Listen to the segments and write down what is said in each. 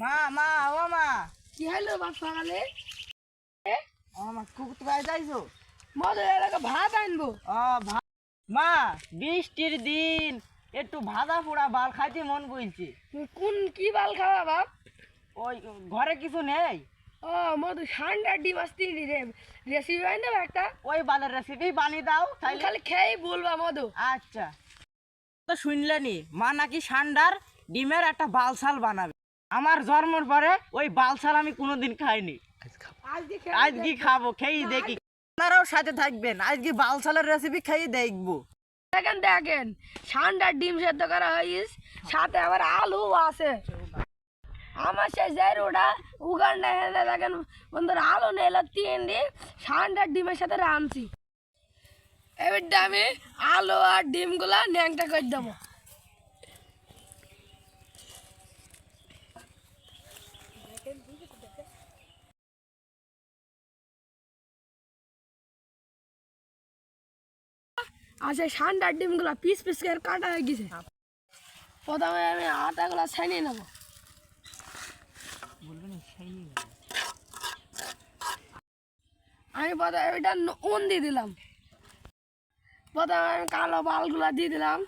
মা মা ও মা কি হলো বাপ সকালে? আমার কুকুর ভাই যাইছো মধু এলাকা ভাত আনবো। মা বৃষ্টির দিন একটু ভাজা পোড়া বাল খাইতে মন বলছে। তুমি কোন কি বাল খাওয়া বাপ? ওই ঘরে কিছু নেই। ও মধু ঠান্ডা ডিম আসতে রে রেসিপি বানিয়ে দেবো একটা। ওই বালের রেসিপি বানিয়ে দাও তুমি তাইলে। খালি খেয়েই বলবা মধু। আচ্ছা তো শুনলেনি মা নাকি ঠান্ডার ডিমের একটা বালসাল বানাবে। আমার জন্মের পরে ওই বালসাল আমি কোনোদিন খাইনি। আজকে খাবো, খেয়ে দেখি। আপনারাও সাথে থাকবেন, আজকে বালসালের রেসিপি খেয়ে দেখবো। দেখেন দেখেন ঠান্ডার ডিম সেদ্ধ করা হয়েছে, সাথে আবার আলু আছে। আমার সেই জায়গাটা উগান্ডা এনে দেখেন বন্ধুরা, আলু নিয়ে 3 দিয়ে ঠান্ডার ডিমের সাথে রাঁধছি। এবারটা আমি আলু আর ডিমগুলা ন্যাংটা করে দেবো। আর সেই ঠান্ডার ডিমগুলা পিস পিস করে কাটা হয়ে গেছে। প্রথমে আমি আটাগুলা ছানিয়ে নেবো। আমি প্রথমে এটা উন দিয়ে দিলাম। প্রথমে আমি কালো বালগুলা দিয়ে দিলাম,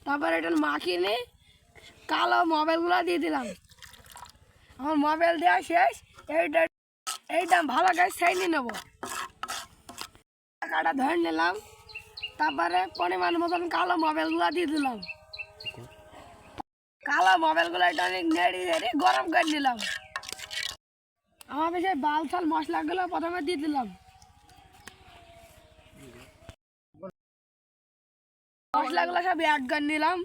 তারপর এটা মাখিয়ে নিয়ে কালো মোবাইলগুলা দিয়ে দিলাম। আমার মোবাইল দেওয়া শেষ। এইটা ভালো করে ছাইনিয়ে নেবো। কাটা ধরে নিলাম, তারপরে পরিমাণ মতন কালো মোবাইলগুলা দিয়ে দিলাম। কালো মোবাইলগুলো এটা অনেক নেড়ে নেড়ে গরম করে নিলাম। আমার বেশি বালসাল মশলাগুলো প্রথমে দিয়ে দিলাম। মশলাগুলো সব অ্যাড করে নিলাম।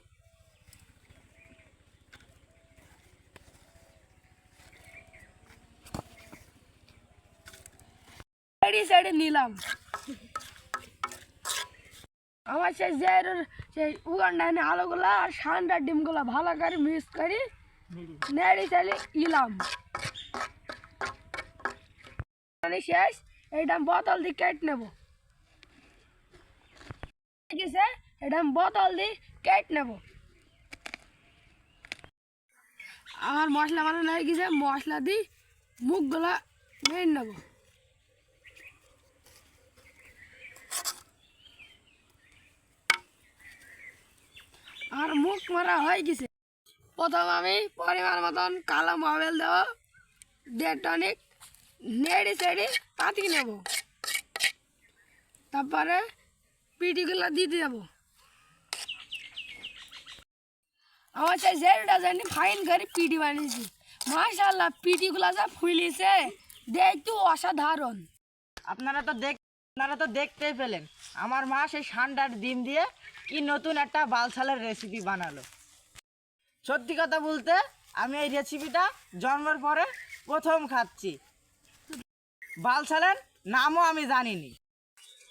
সাইডে সাইডে নিলাম। আমার সেই উগান্ডা আলুগুলা আর ঠান্ডার ডিমগুলা ভালো করে মিক্স করে নেড়ে চেড়ে ইলাম। শেষ এইটা বোতল দিয়ে কেটে নেব। ঠিক আছে, এটা আমি বোতল দিয়ে কেটে নেব। আমার মশলা বানানো হয়ে গেছে, মশলা দিয়ে মুখগুলা মেরে নেব। আর মুখ মারা হয়ে গেছে। প্রথম আমি পরিমাণ মতন কালো মোবাইল দেবো, দিয়ে টনিক নেড়ে চেড়ে পাতিয়ে নেব। তারপরে পিটিগুলো দিয়ে দেবো। আমার সেই জেরুটা জানি ফাইন করে পিটি বানিয়েছি। মাশাআল্লাহ পিটিগুলো যা ফুলিছে দেখতে অসাধারণ। আপনারা তো দেখতেই পেলেন আমার মা সেই ঠান্ডার ডিম দিয়ে কি নতুন একটা বালসালের রেসিপি বানালো। সত্যি কথা বলতে আমি এই রেসিপিটা জন্মের পরে প্রথম খাচ্ছি। বালসালের নামও আমি জানিনি।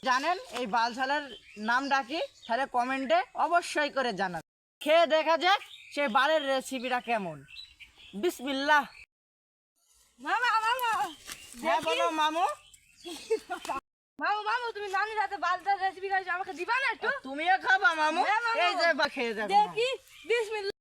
জানেন এই বালসালের নামটা কি? তাহলে কমেন্টে অবশ্যই করে জানান। খেয়ে দেখা যাক সেই বালের রেসিপিটা কেমন। বিসমিল্লাহ। মামা মামা হ্যাঁ বলো মামু। মামু মামু তুমি নানির হাতে বালতার রেসিপি খাইছো, আমাকে দিবা না একটু? তুমিও খাবা মামু? হ্যাঁ, মামু। এই যে বা খেয়ে যাবে। দেখি বিসমিল্লাহ।